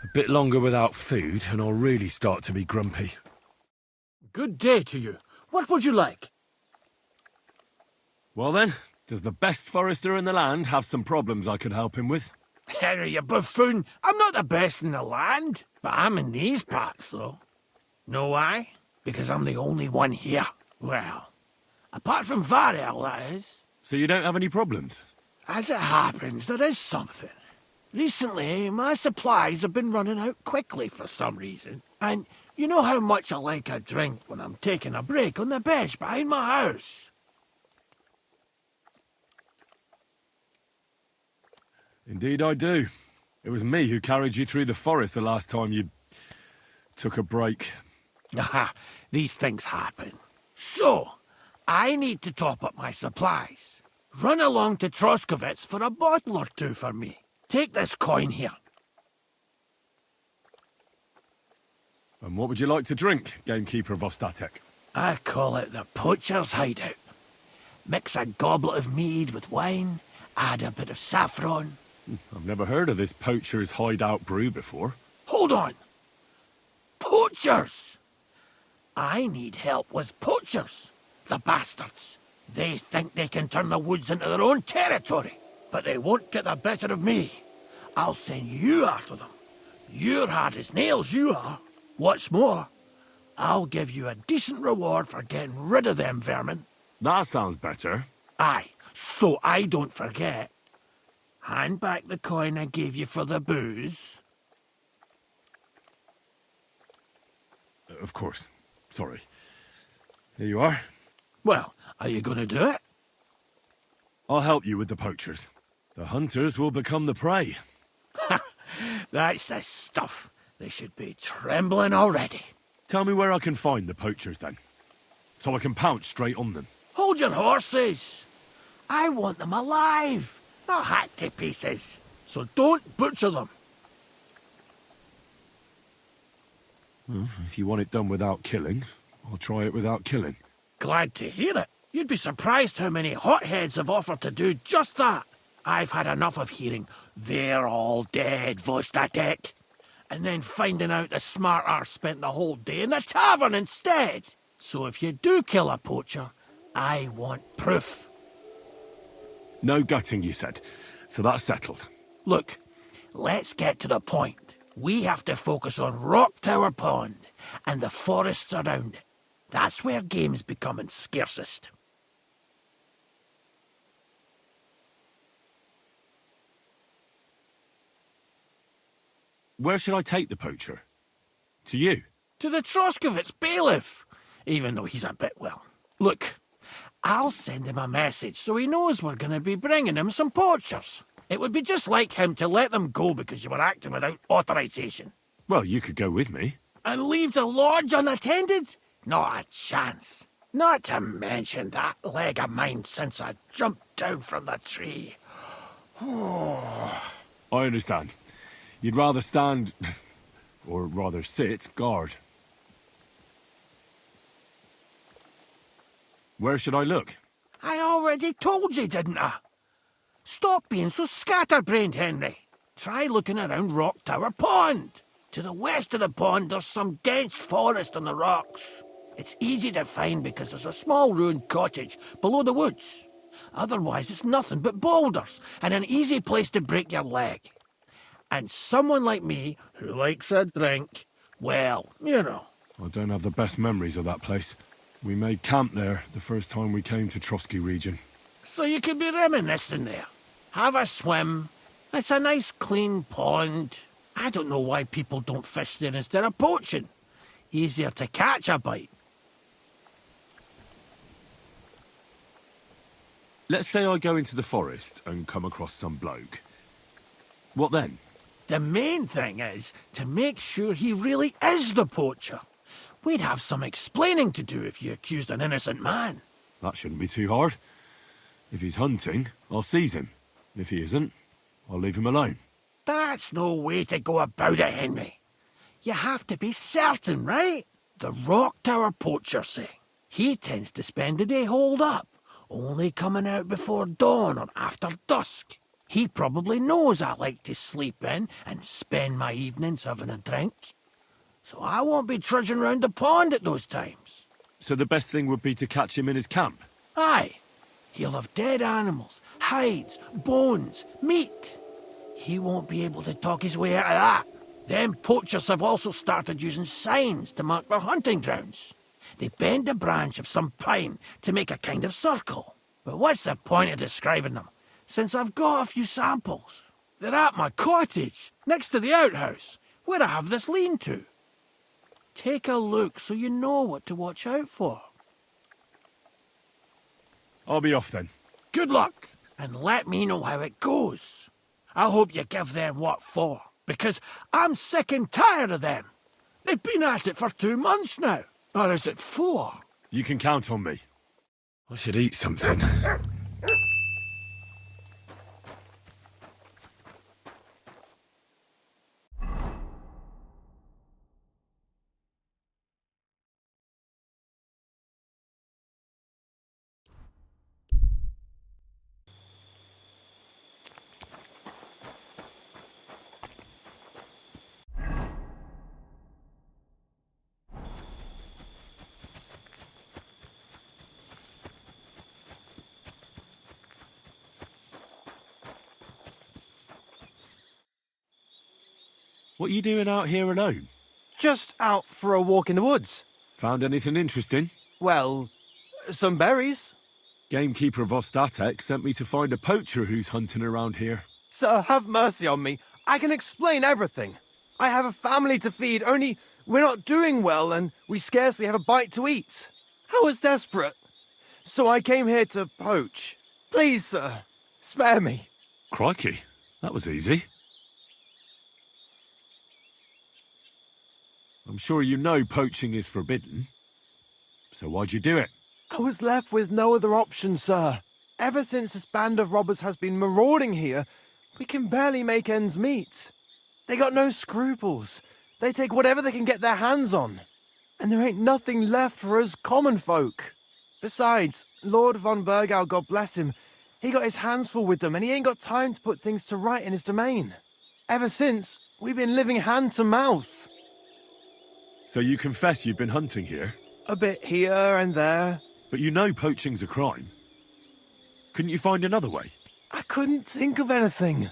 A bit longer without food, and I'll really start to be grumpy. Good day to you. What would you like? Well then, does the best forester in the land have some problems I could help him with? Henry, you buffoon. I'm not the best in the land, but I'm in these parts, though. Know why? Because I'm the only one here. Well, apart from Varel, that is. So you don't have any problems? As it happens, there is something. Recently, my supplies have been running out quickly for some reason. And you know how much I like a drink when I'm taking a break on the bench behind my house. Indeed I do. It was me who carried you through the forest the last time you took a break. Aha, these things happen. So, I need to top up my supplies. Run along to Troskovitz for a bottle or two for me. Take this coin here. And what would you like to drink, gamekeeper of Ostatek? I call it the poacher's hideout. Mix a goblet of mead with wine, add a bit of saffron. I've never heard of this poacher's hideout brew before. Hold on! Poachers! I need help with poachers. The bastards. They think they can turn the woods into their own territory, but they won't get the better of me. I'll send you after them. You're hard as nails, you are. What's more, I'll give you a decent reward for getting rid of them vermin. That sounds better. Aye, so I don't forget. Hand back the coin I gave you for the booze. Of course. Sorry. Here you are. Well, are you going to do it? I'll help you with the poachers. The hunters will become the prey. That's the stuff. They should be trembling already. Tell me where I can find the poachers then, so I can pounce straight on them. Hold your horses. I want them alive, not hacked to pieces. So don't butcher them. Well, if you want it done without killing, I'll try it without killing. Glad to hear it. You'd be surprised how many hotheads have offered to do just that. I've had enough of hearing, "They're all dead, Vostatek," and then finding out the smart arse spent the whole day in the tavern instead. So if you do kill a poacher, I want proof. No gutting, you said. So that's settled. Look, let's get to the point. We have to focus on Rocktower Pond and the forests around it. That's where game's becoming scarcest. Where should I take the poacher? To you? To the Troskovitz bailiff, even though he's a bit well. Look, I'll send him a message so he knows we're going to be bringing him some poachers. It would be just like him to let them go because you were acting without authorization. Well, you could go with me. And leave the lodge unattended? Not a chance. Not to mention that leg of mine since I jumped down from the tree. I understand. You'd rather stand, or rather sit, guard. Where should I look? I already told you, didn't I? Stop being so scatterbrained, Henry. Try looking around Rocktower Pond. To the west of the pond, there's some dense forest on the rocks. It's easy to find because there's a small ruined cottage below the woods. Otherwise, it's nothing but boulders and an easy place to break your leg. And someone like me, who likes a drink, well, you know. I don't have the best memories of that place. We made camp there the first time we came to Trotsky region. So you could be reminiscing there. Have a swim. It's a nice clean pond. I don't know why people don't fish there instead of poaching. Easier to catch a bite. Let's say I go into the forest and come across some bloke. What then? The main thing is to make sure he really is the poacher. We'd have some explaining to do if you accused an innocent man. That shouldn't be too hard. If he's hunting, I'll seize him. If he isn't, I'll leave him alone. That's no way to go about it, Henry. You have to be certain, right? The Rocktower poacher say. He tends to spend the day holed up, only coming out before dawn or after dusk. He probably knows I like to sleep in and spend my evenings having a drink. So I won't be trudging round the pond at those times. So the best thing would be to catch him in his camp? Aye. He'll have dead animals, hides, bones, meat. He won't be able to talk his way out of that. Them poachers have also started using signs to mark their hunting grounds. They bend a branch of some pine to make a kind of circle. But what's the point of describing them, since I've got a few samples? They're at my cottage, next to the outhouse, where I have this lean-to. Take a look so you know what to watch out for. I'll be off then. Good luck, and let me know how it goes. I hope you give them what for, because I'm sick and tired of them. They've been at it for 2 months now. Or is it 4? You can count on me. I should eat something. What are you doing out here alone? Just out for a walk in the woods. Found anything interesting? Well, some berries. Gamekeeper of Ostatek sent me to find a poacher who's hunting around here. Sir, have mercy on me. I can explain everything. I have a family to feed, only we're not doing well and we scarcely have a bite to eat. I was desperate. So I came here to poach. Please, sir, spare me. Crikey, that was easy. I'm sure you know poaching is forbidden. So why'd you do it? I was left with no other option, sir. Ever since this band of robbers has been marauding here, we can barely make ends meet. They got no scruples. They take whatever they can get their hands on. And there ain't nothing left for us common folk. Besides, Lord von Burgau, God bless him, he got his hands full with them and he ain't got time to put things to right in his domain. Ever since, we've been living hand to mouth. So you confess you've been hunting here? A bit here and there. But you know poaching's a crime. Couldn't you find another way? I couldn't think of anything.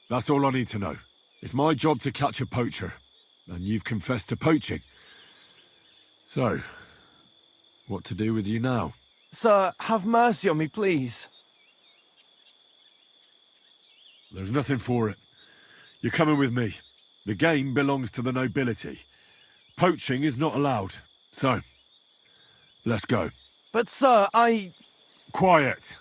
That's all I need to know. It's my job to catch a poacher. And you've confessed to poaching. So, what to do with you now? Sir, have mercy on me, please. There's nothing for it. You're coming with me. The game belongs to the nobility. Poaching is not allowed. So, let's go. But sir, Quiet!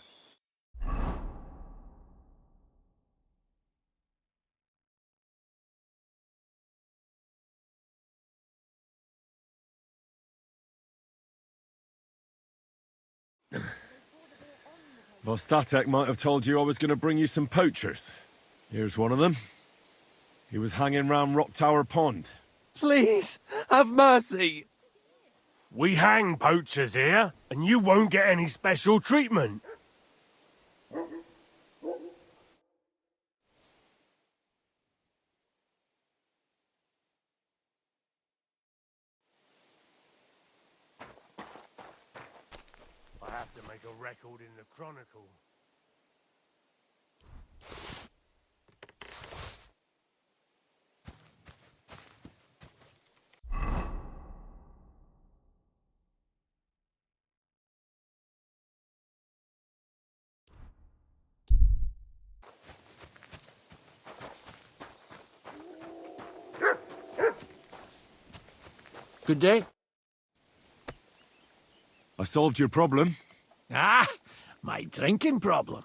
Vostatek might have told you I was going to bring you some poachers. Here's one of them. He was hanging round Rocktower Pond. please, have mercy. We hang poachers here, and you won't get any special treatment. I have to make a record in the Chronicle. Good day. I solved your problem. Ah, my drinking problem.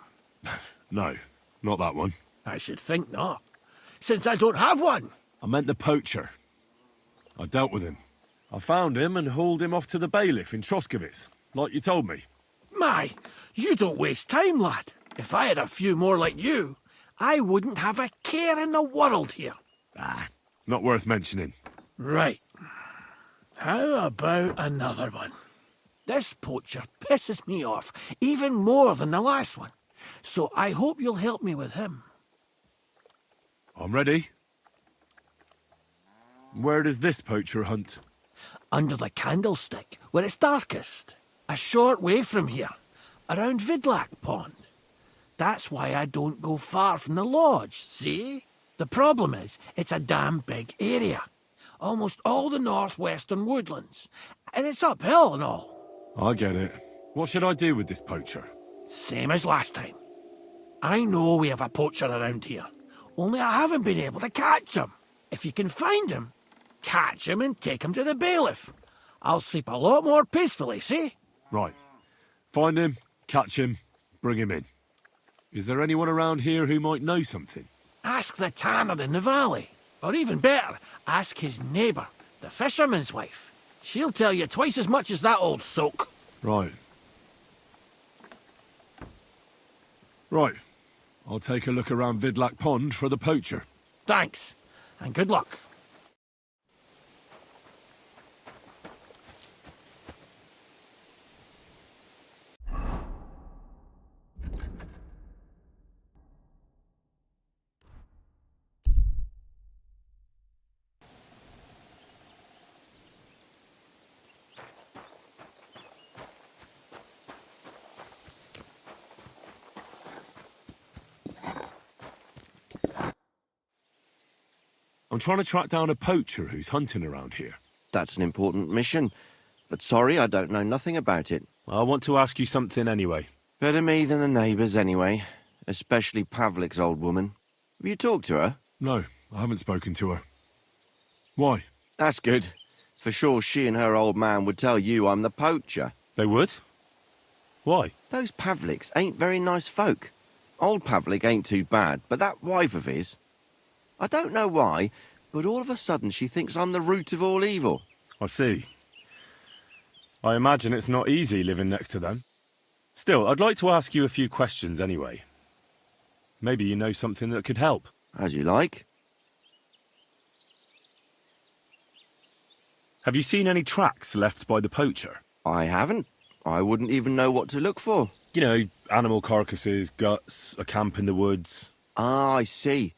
No, not that one. I should think not, since I don't have one. I meant the poacher. I dealt with him. I found him and hauled him off to the bailiff in Troskowitz, like you told me. My, you don't waste time, lad. If I had a few more like you, I wouldn't have a care in the world here. Not worth mentioning. Right. How about another one? This poacher pisses me off even more than the last one. So I hope you'll help me with him. I'm ready. Where does this poacher hunt? Under the candlestick, where it's darkest. A short way from here, around Vidlak Pond. That's why I don't go far from the lodge, see? The problem is, it's a damn big area. Almost all the northwestern woodlands. And it's uphill and all. I get it. What should I do with this poacher? Same as last time. I know we have a poacher around here. Only I haven't been able to catch him. If you can find him, catch him and take him to the bailiff. I'll sleep a lot more peacefully, see? Right. Find him, catch him, bring him in. Is there anyone around here who might know something? Ask the tanner in the valley. Or even better, ask his neighbour, the fisherman's wife. She'll tell you twice as much as that old soak. Right. Right. I'll take a look around Vidlak Pond for the poacher. Thanks, and good luck. I'm trying to track down a poacher who's hunting around here. That's an important mission. But sorry, I don't know nothing about it. I want to ask you something anyway. Better me than the neighbours anyway. Especially Pavlik's old woman. Have you talked to her? No, I haven't spoken to her. Why? That's good. For sure she and her old man would tell you I'm the poacher. They would? Why? Those Pavliks ain't very nice folk. Old Pavlik ain't too bad, but that wife of his... I don't know why, but all of a sudden she thinks I'm the root of all evil. I see. I imagine it's not easy living next to them. Still, I'd like to ask you a few questions anyway. Maybe you know something that could help. As you like. Have you seen any tracks left by the poacher? I haven't. I wouldn't even know what to look for. You know, animal carcasses, guts, a camp in the woods. Ah, I see.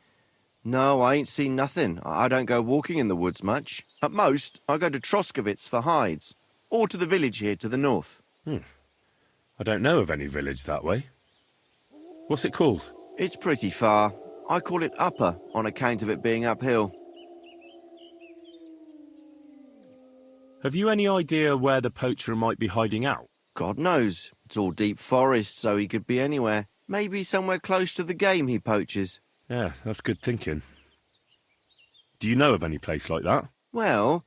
No, I ain't seen nothing. I don't go walking in the woods much. At most, I go to Troskovitz for hides. Or to the village here to the north. I don't know of any village that way. What's it called? It's pretty far. I call it Upper on account of it being uphill. Have you any idea where the poacher might be hiding out? God knows. It's all deep forest, so he could be anywhere. Maybe somewhere close to the game he poaches. Yeah, that's good thinking. Do you know of any place like that? Well,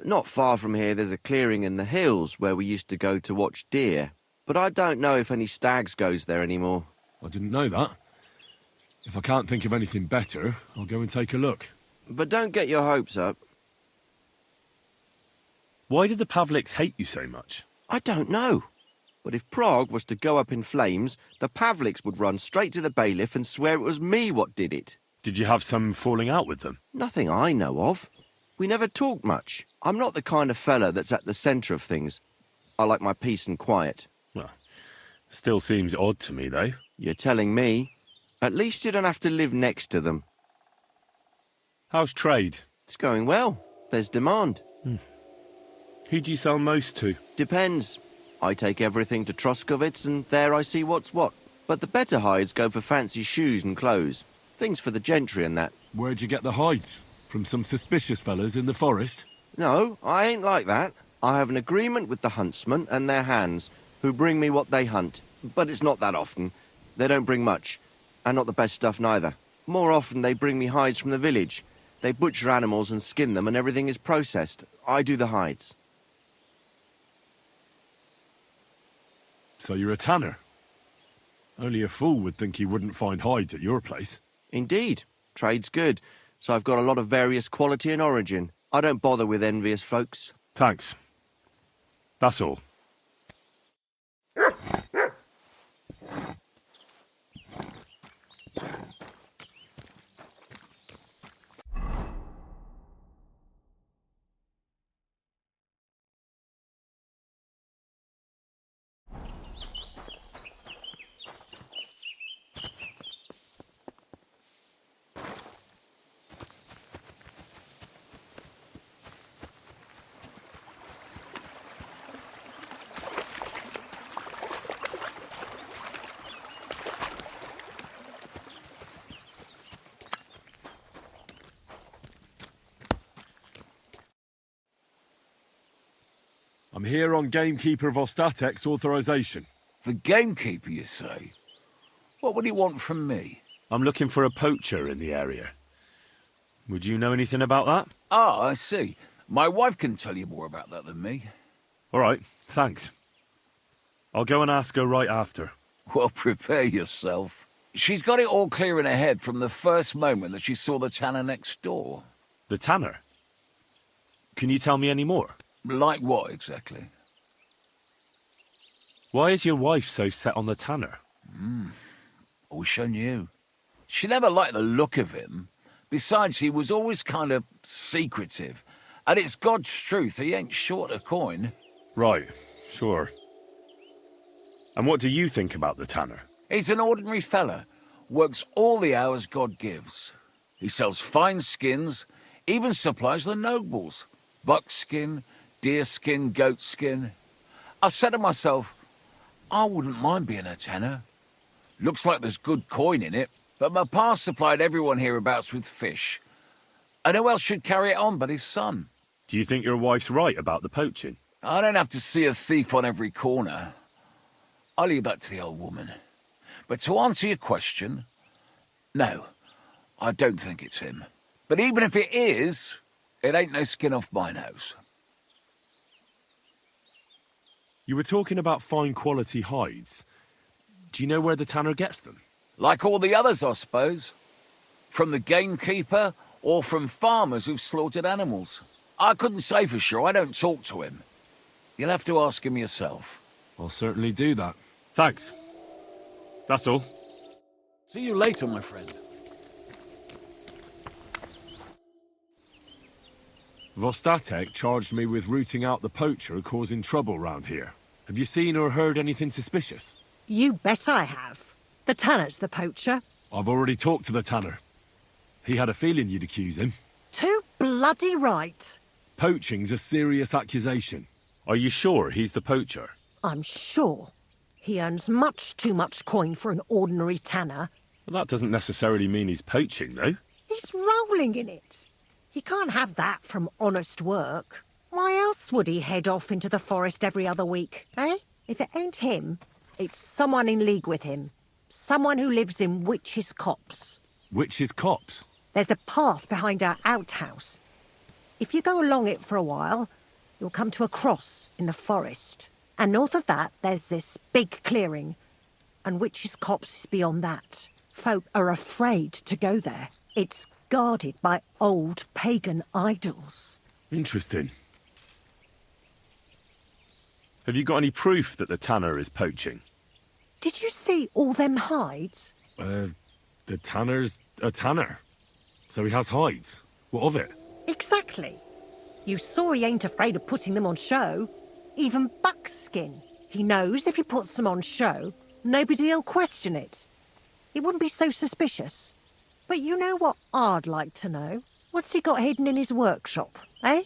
not far from here there's a clearing in the hills where we used to go to watch deer. But I don't know if any stags goes there anymore. I didn't know that. If I can't think of anything better, I'll go and take a look. But don't get your hopes up. Why did the Pavliks hate you so much? I don't know. But if Prague was to go up in flames, the Pavliks would run straight to the bailiff and swear it was me what did it. Did you have some falling out with them? Nothing I know of. We never talked much. I'm not the kind of fella that's at the centre of things. I like my peace and quiet. Well, still seems odd to me, though. You're telling me? At least you don't have to live next to them. How's trade? It's going well. There's demand. Who do you sell most to? Depends. I take everything to Troskovitz and there I see what's what. But the better hides go for fancy shoes and clothes. Things for the gentry and that. Where'd you get the hides? From some suspicious fellas in the forest? No, I ain't like that. I have an agreement with the huntsmen and their hands, who bring me what they hunt. But it's not that often. They don't bring much. And not the best stuff neither. More often they bring me hides from the village. They butcher animals and skin them and everything is processed. I do the hides. So you're a tanner? Only a fool would think he wouldn't find hides at your place. Indeed. Trade's good. So I've got a lot of various quality and origin. I don't bother with envious folks. Thanks. That's all. I'm here on Gamekeeper Vostatek's authorization. The gamekeeper, you say? What would he want from me? I'm looking for a poacher in the area. Would you know anything about that? Ah, I see. My wife can tell you more about that than me. All right, thanks. I'll go and ask her right after. Well, prepare yourself. She's got it all clear in her head from the first moment that she saw the tanner next door. The tanner? Can you tell me any more? Like what, exactly? Why is your wife so set on the tanner? I wish I knew. She never liked the look of him. Besides, he was always kind of secretive. And it's God's truth, he ain't short a coin. Right, sure. And what do you think about the tanner? He's an ordinary fella. Works all the hours God gives. He sells fine skins, even supplies the nobles. Buckskin, deerskin, goatskin. I said to myself, I wouldn't mind being a tanner. Looks like there's good coin in it, but my pa supplied everyone hereabouts with fish. And who else should carry it on but his son? Do you think your wife's right about the poaching? I don't have to see a thief on every corner. I'll leave that to the old woman. But to answer your question, no, I don't think it's him. But even if it is, it ain't no skin off my nose. You were talking about fine quality hides. Do you know where the tanner gets them? Like all the others, I suppose. From the gamekeeper or from farmers who've slaughtered animals. I couldn't say for sure, I don't talk to him. You'll have to ask him yourself. I'll certainly do that. Thanks. That's all. See you later, my friend. Vostatek charged me with rooting out the poacher causing trouble round here. Have you seen or heard anything suspicious? You bet I have. The tanner's the poacher. I've already talked to the tanner. He had a feeling you'd accuse him. Too bloody right. Poaching's a serious accusation. Are you sure he's the poacher? I'm sure. He earns much too much coin for an ordinary tanner. Well, that doesn't necessarily mean he's poaching, though. He's rolling in it. He can't have that from honest work. Why else would he head off into the forest every other week, eh? If it ain't him, it's someone in league with him. Someone who lives in Witch's Copse. Witch's Copse? There's a path behind our outhouse. If you go along it for a while, you'll come to a cross in the forest. And north of that, there's this big clearing. And Witch's Copse is beyond that. Folk are afraid to go there. It's guarded by old pagan idols. Interesting. Have you got any proof that the tanner is poaching? Did you see all them hides? The tanner's a tanner. So he has hides. What of it? Exactly. You saw he ain't afraid of putting them on show. Even buckskin. He knows if he puts them on show, nobody'll question it. He wouldn't be so suspicious. But you know what I'd like to know? What's he got hidden in his workshop, eh?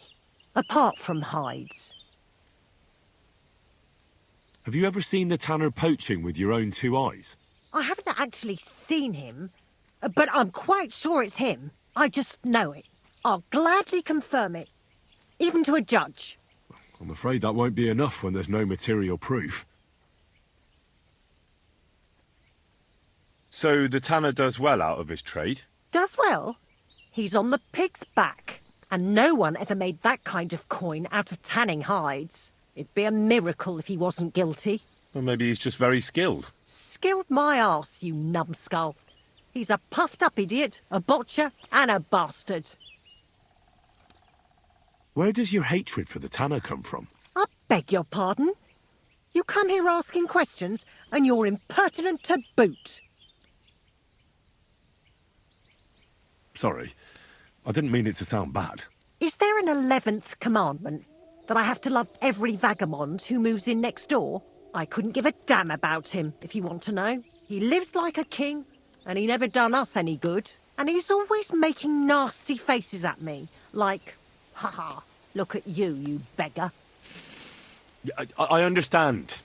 Apart from hides. Have you ever seen the tanner poaching with your own two eyes? I haven't actually seen him, but I'm quite sure it's him. I just know it. I'll gladly confirm it, even to a judge. I'm afraid that won't be enough when there's no material proof. So the tanner does well out of his trade? Does well. He's on the pig's back, and no one ever made that kind of coin out of tanning hides. It'd be a miracle if he wasn't guilty. Or maybe he's just very skilled. Skilled my arse, you numbskull. He's a puffed-up idiot, a botcher, and a bastard. Where does your hatred for the tanner come from? I beg your pardon? You come here asking questions, and you're impertinent to boot. Sorry, I didn't mean it to sound bad. Is there an 11th commandment? That I have to love every vagabond who moves in next door? I couldn't give a damn about him, if you want to know. He lives like a king, and he never done us any good. And he's always making nasty faces at me, like, ha, look at you, you beggar. I understand.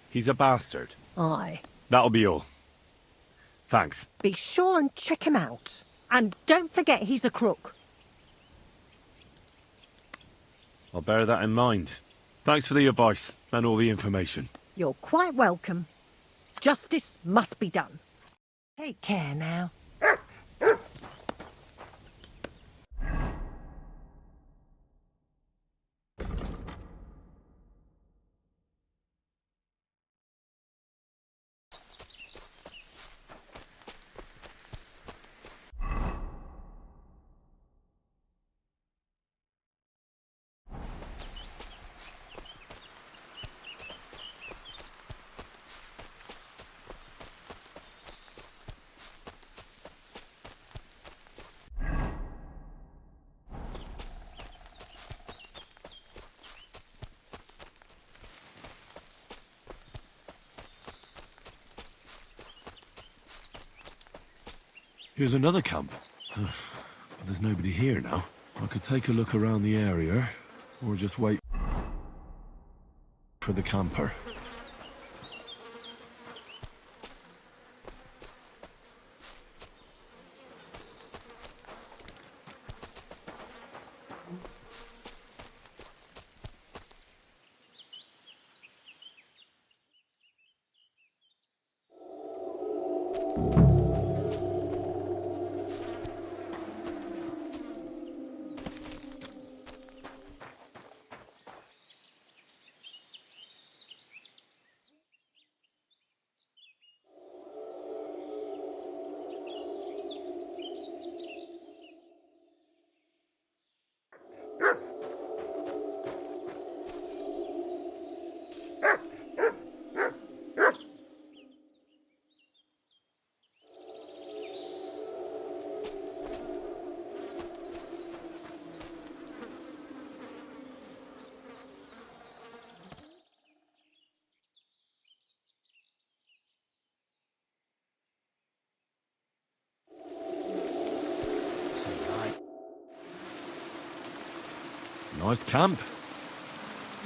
He's a bastard. Aye. That'll be all. Thanks. Be sure and check him out. And don't forget he's a crook. I'll bear that in mind. Thanks for the advice and all the information. You're quite welcome. Justice must be done. Take care now. Here's another camp. But there's nobody here now. I could take a look around the area, or just wait for the camper. Nice camp.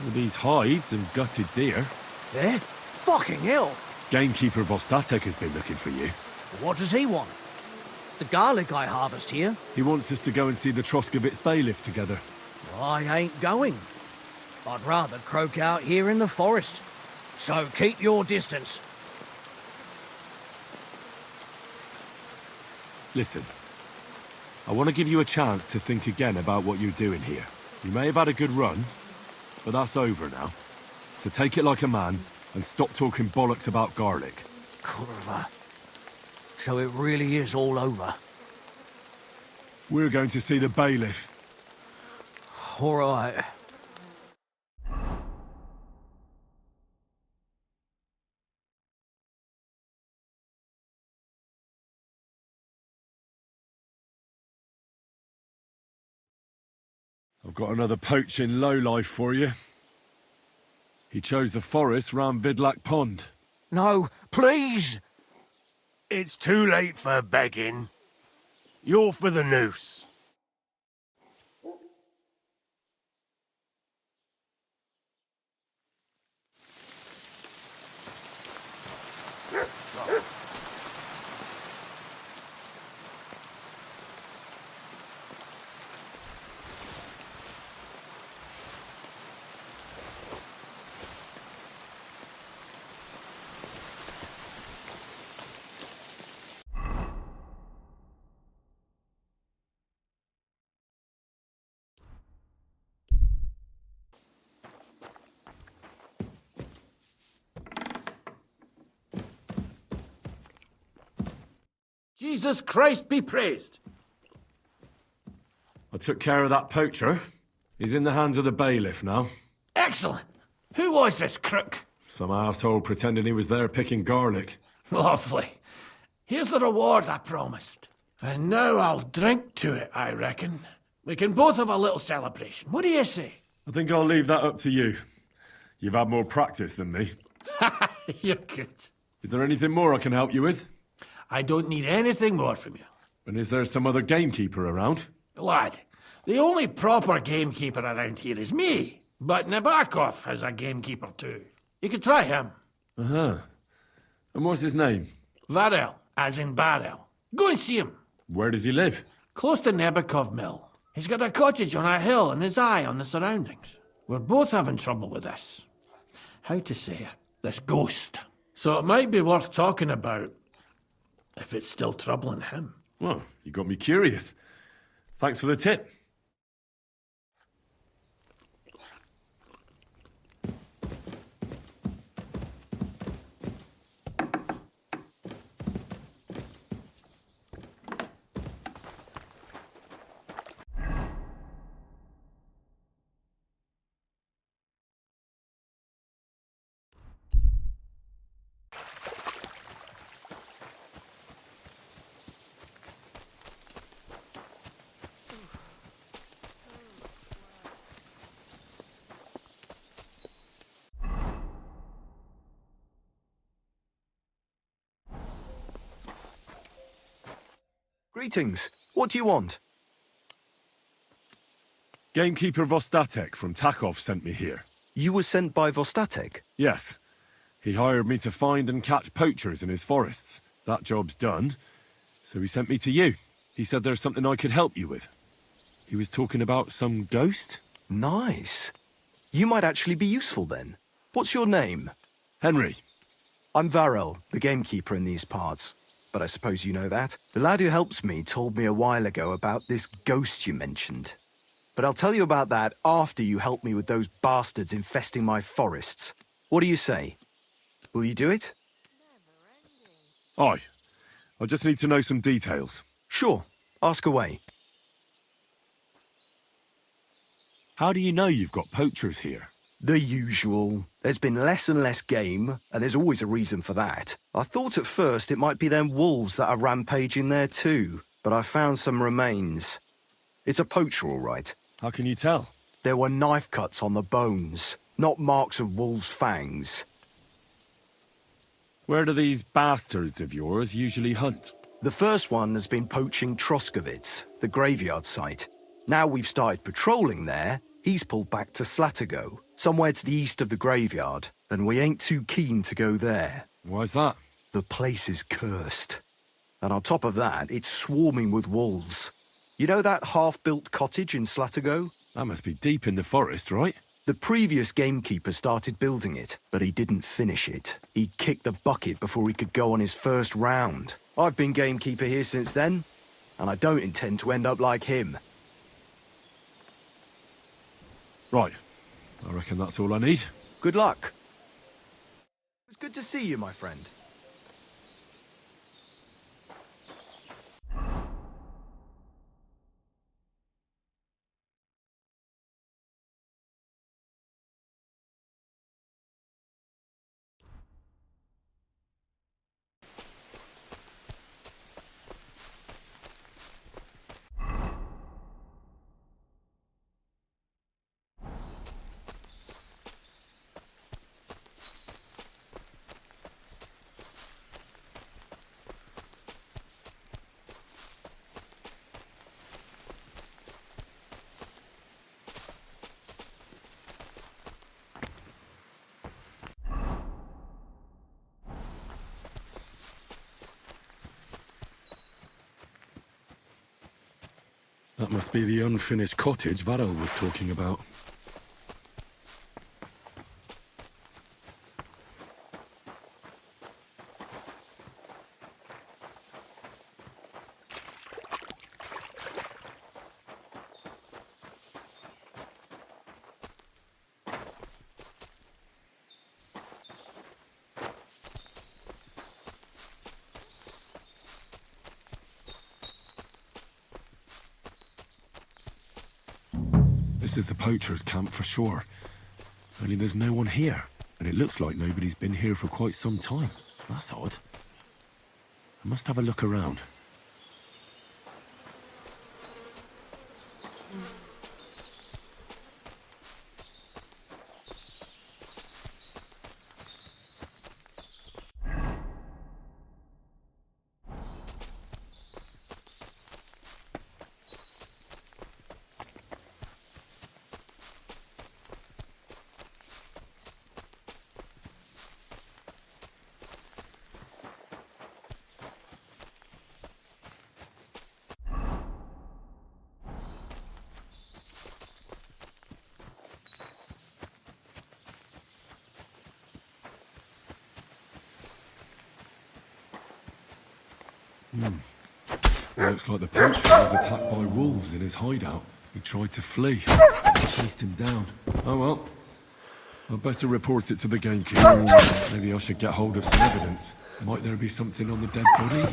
All these hides and gutted deer. Eh? Fucking hell! Gamekeeper Vostatek has been looking for you. What does he want? The garlic I harvest here? He wants us to go and see the Troskovitz bailiff together. I ain't going. I'd rather croak out here in the forest. So keep your distance. Listen, I want to give you a chance to think again about what you're doing here. You may have had a good run, but that's over now. So take it like a man and stop talking bollocks about garlic. Kurva. So it really is all over. We're going to see the bailiff. All right. I've got another poaching lowlife for you. He chose the forest round Vidlak Pond. No, please! It's too late for begging. You're for the noose. Jesus Christ be praised! I took care of that poacher. He's in the hands of the bailiff now. Excellent! Who was this crook? Some arsehole pretending he was there picking garlic. Lovely. Here's the reward I promised. And now I'll drink to it, I reckon. We can both have a little celebration. What do you say? I think I'll leave that up to you. You've had more practice than me. You're good. Is there anything more I can help you with? I don't need anything more from you. And is there some other gamekeeper around? Lad, the only proper gamekeeper around here is me. But Nabokov has a gamekeeper too. You could try him. Uh-huh. And what's his name? Varel, as in barrel. Go and see him. Where does he live? Close to Nabokov Mill. He's got a cottage on a hill and his eye on the surroundings. We're both having trouble with this. How to say it? This ghost. So it might be worth talking about if it's still troubling him. Well, you got me curious. Thanks for the tip. Greetings. What do you want? Gamekeeper Vostatek from Takov sent me here. You were sent by Vostatek? Yes. He hired me to find and catch poachers in his forests. That job's done, so he sent me to you. He said there's something I could help you with. He was talking about some ghost? Nice. You might actually be useful then. What's your name? Henry. I'm Varel, the gamekeeper in these parts. But I suppose you know that. The lad who helps me told me a while ago about this ghost you mentioned. But I'll tell you about that after you help me with those bastards infesting my forests. What do you say? Will you do it? Aye. I just need to know some details. Sure. Ask away. How do you know you've got poachers here? The usual. There's been less and less game, and there's always a reason for that. I thought at first it might be them wolves that are rampaging there too, but I found some remains. It's a poacher, all right. How can you tell? There were knife cuts on the bones, not marks of wolves' fangs. Where do these bastards of yours usually hunt? The first one has been poaching Troskovitz, the graveyard site. Now we've started patrolling there, he's pulled back to Slatego, somewhere to the east of the graveyard, and we ain't too keen to go there. Why's that? The place is cursed. And on top of that, it's swarming with wolves. You know that half-built cottage in Slatego? That must be deep in the forest, right? The previous gamekeeper started building it, but he didn't finish it. He kicked the bucket before he could go on his first round. I've been gamekeeper here since then, and I don't intend to end up like him. Right. I reckon that's all I need. Good luck. It was good to see you, my friend. That must be the unfinished cottage Varel was talking about. This is the poacher's camp for sure. Only there's no one here. And it looks like nobody's been here for quite some time. That's odd. I must have a look around. Looks like the poacher was attacked by wolves in his hideout. He tried to flee. I chased him down. Oh well. I'd better report it to the gamekeeper. Maybe I should get hold of some evidence. Might there be something on the dead body?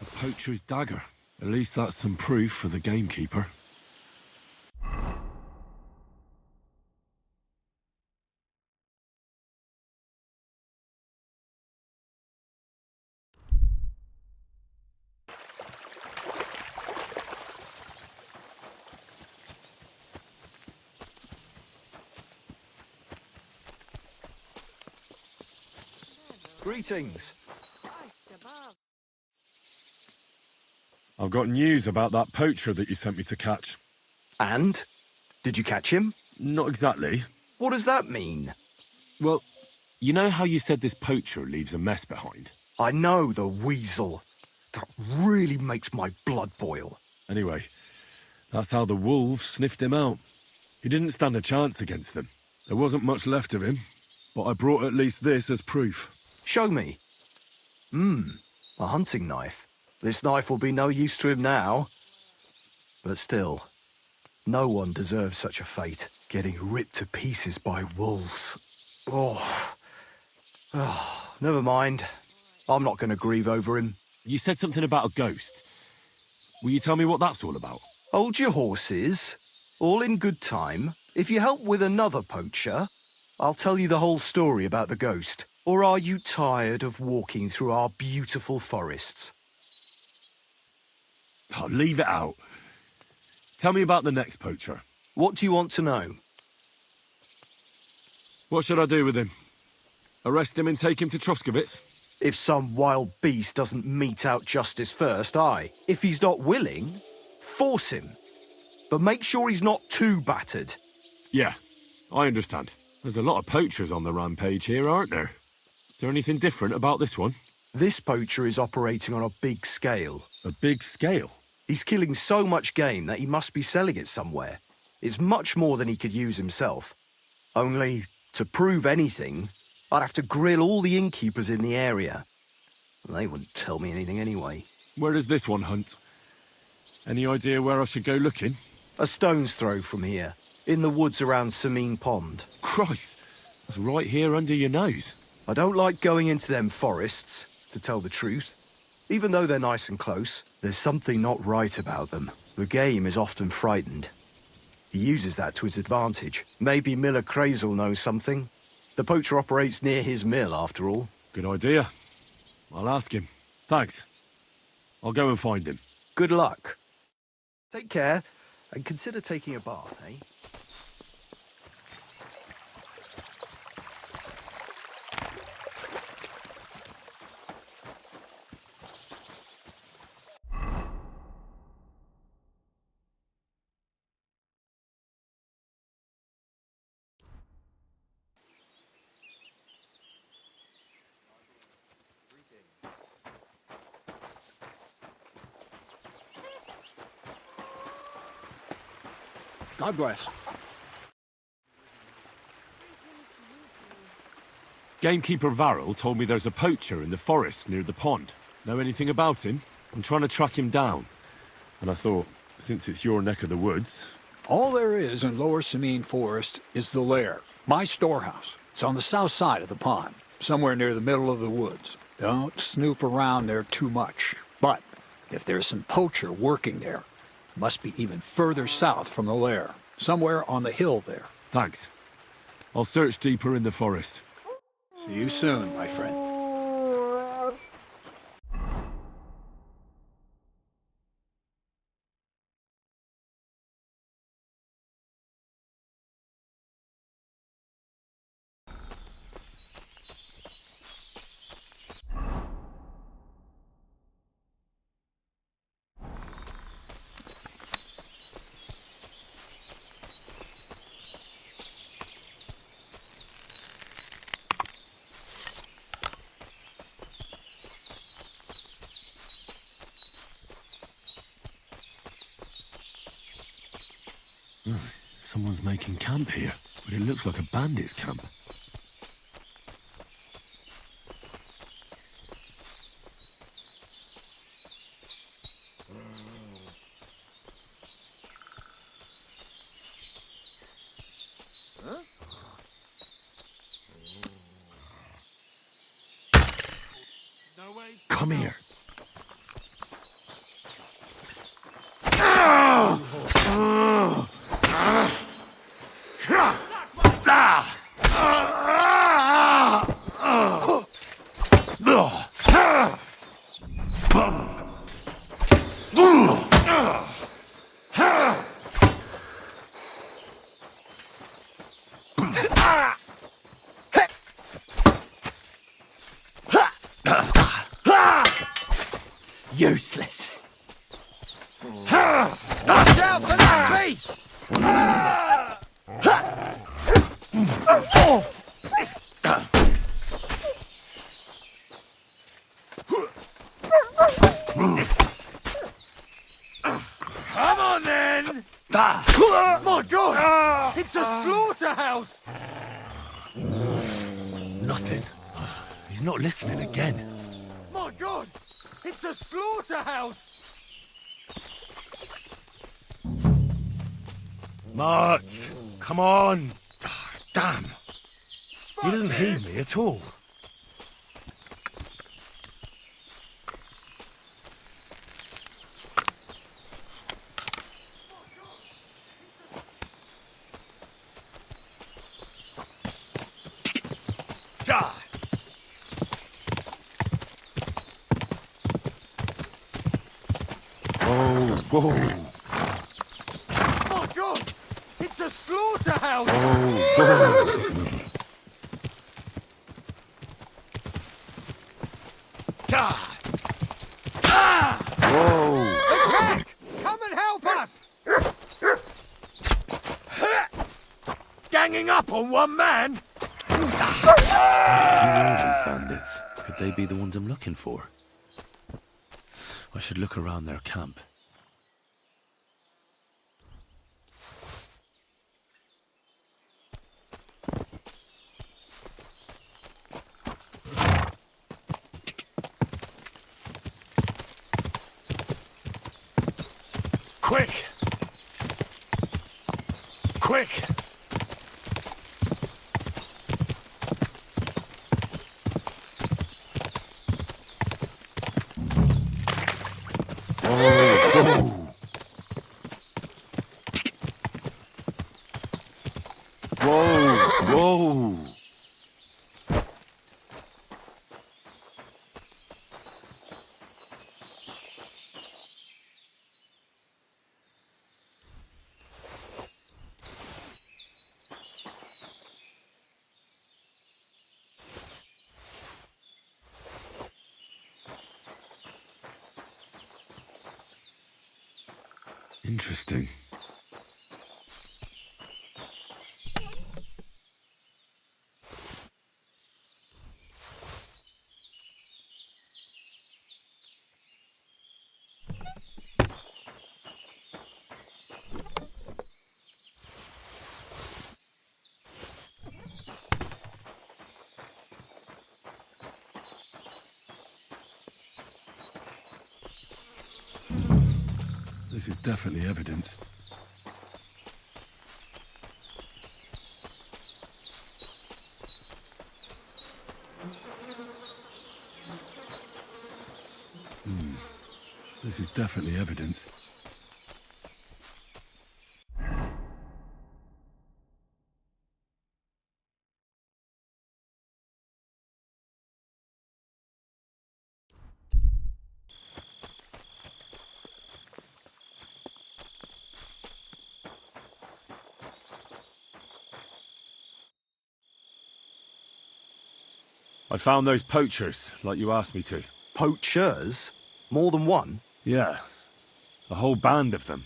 A poacher's dagger. At least that's some proof for the gamekeeper. Greetings. I've got news about that poacher that you sent me to catch. And? Did you catch him? Not exactly. What does that mean? Well, you know how you said this poacher leaves a mess behind? I know, the weasel. That really makes my blood boil. Anyway, that's how the wolves sniffed him out. He didn't stand a chance against them. There wasn't much left of him, but I brought at least this as proof. Show me. A hunting knife. This knife will be no use to him now. But still, no one deserves such a fate, getting ripped to pieces by wolves. Oh, never mind. I'm not going to grieve over him. You said something about a ghost. Will you tell me what that's all about? Hold your horses. All in good time. If you help with another poacher, I'll tell you the whole story about the ghost. Or are you tired of walking through our beautiful forests? Oh, leave it out. Tell me about the next poacher. What do you want to know? What should I do with him? Arrest him and take him to Troskovitz? If some wild beast doesn't mete out justice first, aye. If he's not willing, force him. But make sure he's not too battered. Yeah, I understand. There's a lot of poachers on the rampage here, aren't there? Is there anything different about this one? This poacher is operating on a big scale. A big scale? He's killing so much game that he must be selling it somewhere. It's much more than he could use himself. Only, to prove anything, I'd have to grill all the innkeepers in the area. They wouldn't tell me anything anyway. Where does this one hunt? Any idea where I should go looking? A stone's throw from here, in the woods around Semine Pond. Christ, that's right here under your nose. I don't like going into them forests, to tell the truth. Even though they're nice and close, there's something not right about them. The game is often frightened. He uses that to his advantage. Maybe Miller Crazel knows something. The poacher operates near his mill, after all. Good idea. I'll ask him. Thanks. I'll go and find him. Good luck. Take care, and consider taking a bath, eh? God bless. Gamekeeper Varrel told me there's a poacher in the forest near the pond. Know anything about him? I'm trying to track him down. And I thought, since it's your neck of the woods... All there is in Lower Semine Forest is the lair, my storehouse. It's on the south side of the pond, somewhere near the middle of the woods. Don't snoop around there too much. But if there's some poacher working there, it must be even further south from the lair, somewhere on the hill there. Thanks. I'll search deeper in the forest. See you soon, my friend. Someone's making camp here, but it looks like a bandits camp. Come here. Useless. Watch out for that beast! Come on then! My God! It's a slaughterhouse! Nothing. He's not listening again. My God! It's a slaughterhouse! Mart! Come on! Oh, damn! He doesn't heed me at all. Whoa! My God! It's a slaughterhouse! Whoa! Attack! Come and help us! Ganging up on one man? Bandits. Could they be the ones I'm looking for? I should look around their camp. Quick! Quick! Whoa! Interesting. This is definitely evidence. This is definitely evidence. I found those poachers, like you asked me to. Poachers? More than one? Yeah, a whole band of them.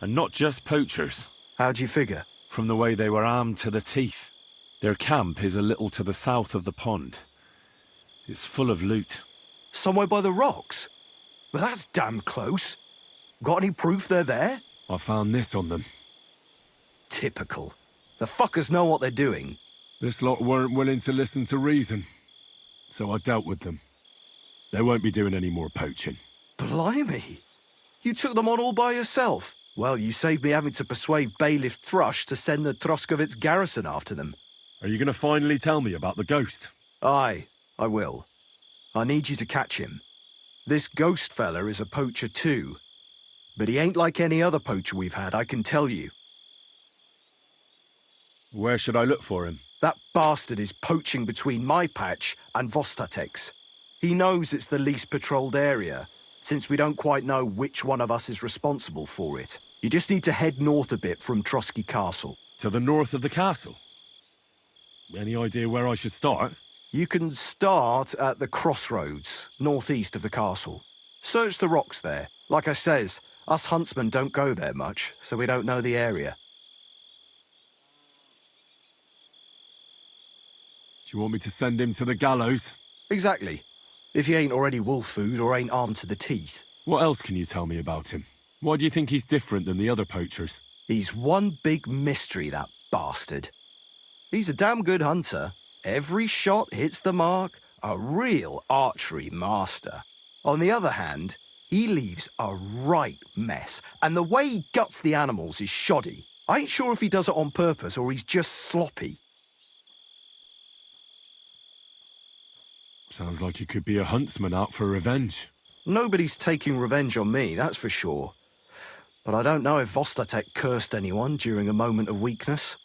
And not just poachers. How do you figure? From the way they were armed to the teeth. Their camp is a little to the south of the pond. It's full of loot. Somewhere by the rocks? Well, that's damn close. Got any proof they're there? I found this on them. Typical. The fuckers know what they're doing. This lot weren't willing to listen to reason, so I dealt with them. They won't be doing any more poaching. Blimey. You took them on all by yourself. Well, you saved me having to persuade Bailiff Thrush to send the Troskovitz garrison after them. Are you going to finally tell me about the ghost? Aye, I will. I need you to catch him. This ghost fella is a poacher too. But he ain't like any other poacher we've had, I can tell you. Where should I look for him? That bastard is poaching between my patch and Vostatek's. He knows it's the least patrolled area, since we don't quite know which one of us is responsible for it. You just need to head north a bit from Trotsky Castle. To the north of the castle? Any idea where I should start? You can start at the crossroads, northeast of the castle. Search the rocks there. Like I says, us huntsmen don't go there much, so we don't know the area. Do you want me to send him to the gallows? Exactly. If he ain't already wolf food or ain't armed to the teeth. What else can you tell me about him? Why do you think he's different than the other poachers? He's one big mystery, that bastard. He's a damn good hunter. Every shot hits the mark. A real archery master. On the other hand, he leaves a right mess. And the way he guts the animals is shoddy. I ain't sure if he does it on purpose or he's just sloppy. Sounds like he could be a huntsman out for revenge. Nobody's taking revenge on me, that's for sure. But I don't know if Vostatek cursed anyone during a moment of weakness.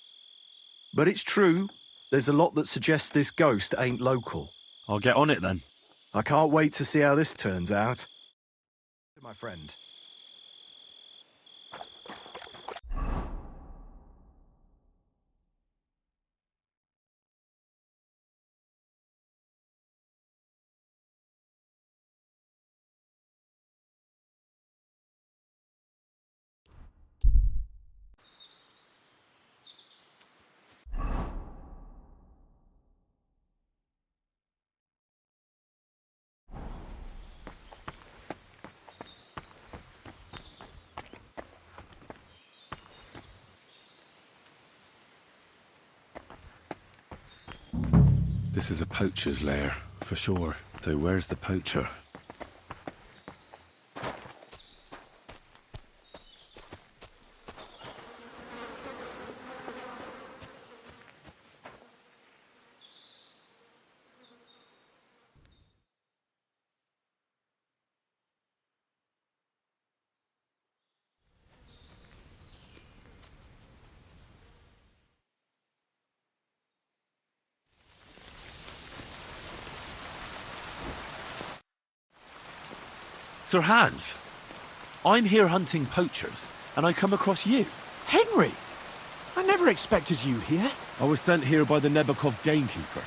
But it's true, there's a lot that suggests this ghost ain't local. I'll get on it then. I can't wait to see how this turns out. My friend. This is a poacher's lair, for sure. So where's the poacher? Sir Hans, I'm here hunting poachers, and I come across you. Henry! I never expected you here. I was sent here by the Nebukov gamekeeper.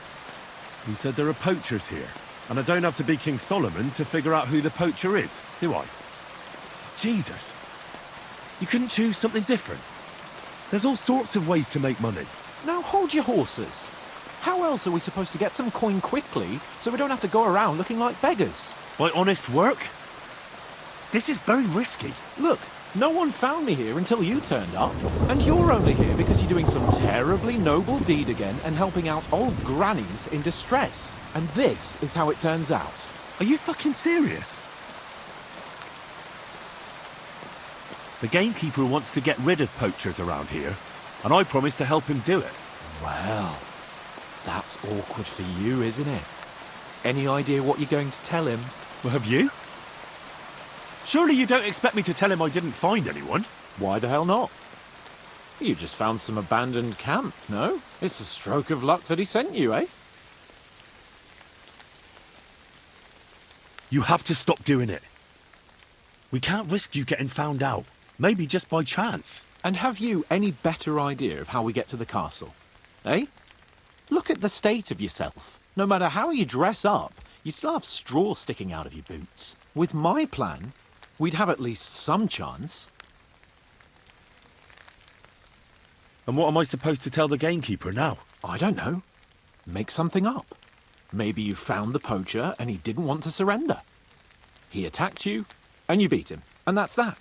He said there are poachers here, and I don't have to be King Solomon to figure out who the poacher is, do I? Jesus! You couldn't choose something different? There's all sorts of ways to make money. Now hold your horses. How else are we supposed to get some coin quickly so we don't have to go around looking like beggars? By honest work? This is very risky. Look, no one found me here until you turned up. And you're only here because you're doing some terribly noble deed again and helping out old grannies in distress. And this is how it turns out. Are you fucking serious? The gamekeeper wants to get rid of poachers around here, and I promised to help him do it. Well, that's awkward for you, isn't it? Any idea what you're going to tell him? Well, have you? Surely you don't expect me to tell him I didn't find anyone? Why the hell not? You just found some abandoned camp, no? It's a stroke of luck that he sent you, eh? You have to stop doing it. We can't risk you getting found out. Maybe just by chance. And have you any better idea of how we get to the castle? Eh? Look at the state of yourself. No matter how you dress up, you still have straw sticking out of your boots. With my plan, we'd have at least some chance. And what am I supposed to tell the gamekeeper now? I don't know. Make something up. Maybe you found the poacher and he didn't want to surrender. He attacked you and you beat him. And that's that.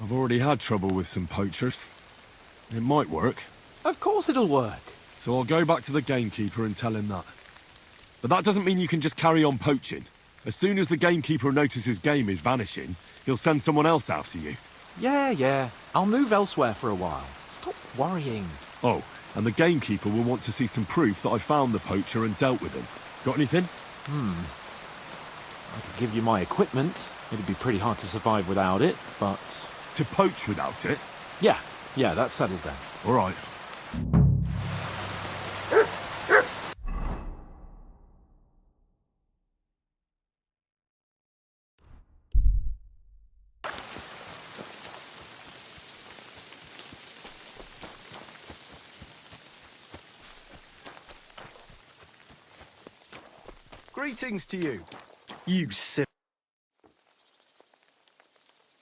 I've already had trouble with some poachers. It might work. Of course it'll work. So I'll go back to the gamekeeper and tell him that. But that doesn't mean you can just carry on poaching. As soon as the gamekeeper notices game is vanishing, he'll send someone else after you. Yeah. I'll move elsewhere for a while. Stop worrying. Oh, and the gamekeeper will want to see some proof that I found the poacher and dealt with him. Got anything? I could give you my equipment. It'd be pretty hard to survive without it, but... To poach without it? Yeah, that's settled then. All right. Greetings to you. You silly...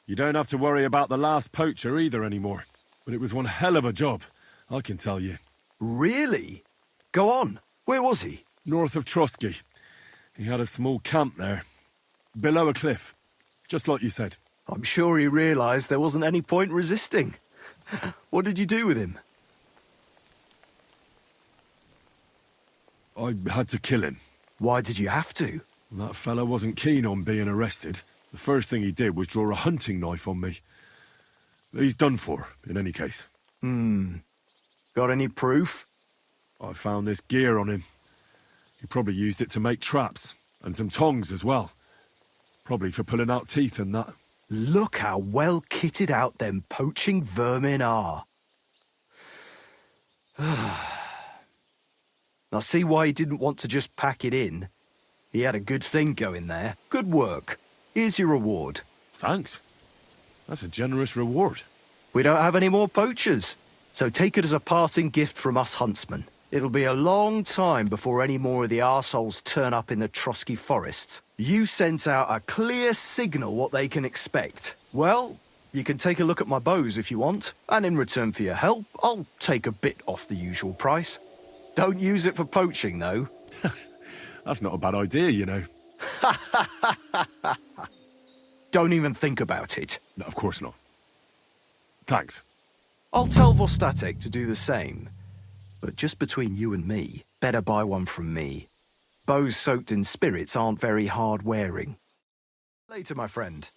You don't have to worry about the last poacher either anymore. But it was one hell of a job, I can tell you. Really? Go on. Where was he? North of Trotsky. He had a small camp there. Below a cliff. Just like you said. I'm sure he realised there wasn't any point resisting. What did you do with him? I had to kill him. Why did you have to? That fella wasn't keen on being arrested. The first thing he did was draw a hunting knife on me. He's done for, in any case. Got any proof? I found this gear on him. He probably used it to make traps, and some tongs as well. Probably for pulling out teeth and that. Look how well kitted out them poaching vermin are. I see why he didn't want to just pack it in. He had a good thing going there. Good work. Here's your reward. Thanks. That's a generous reward. We don't have any more poachers, so take it as a parting gift from us huntsmen. It'll be a long time before any more of the arseholes turn up in the Trotsky forests. You sent out a clear signal what they can expect. Well, you can take a look at my bows if you want, and in return for your help, I'll take a bit off the usual price. Don't use it for poaching, though. That's not a bad idea, you know. Don't even think about it. No, of course not. Thanks. I'll tell Vostatek to do the same. But just between you and me, better buy one from me. Bows soaked in spirits aren't very hard wearing. Later, my friend.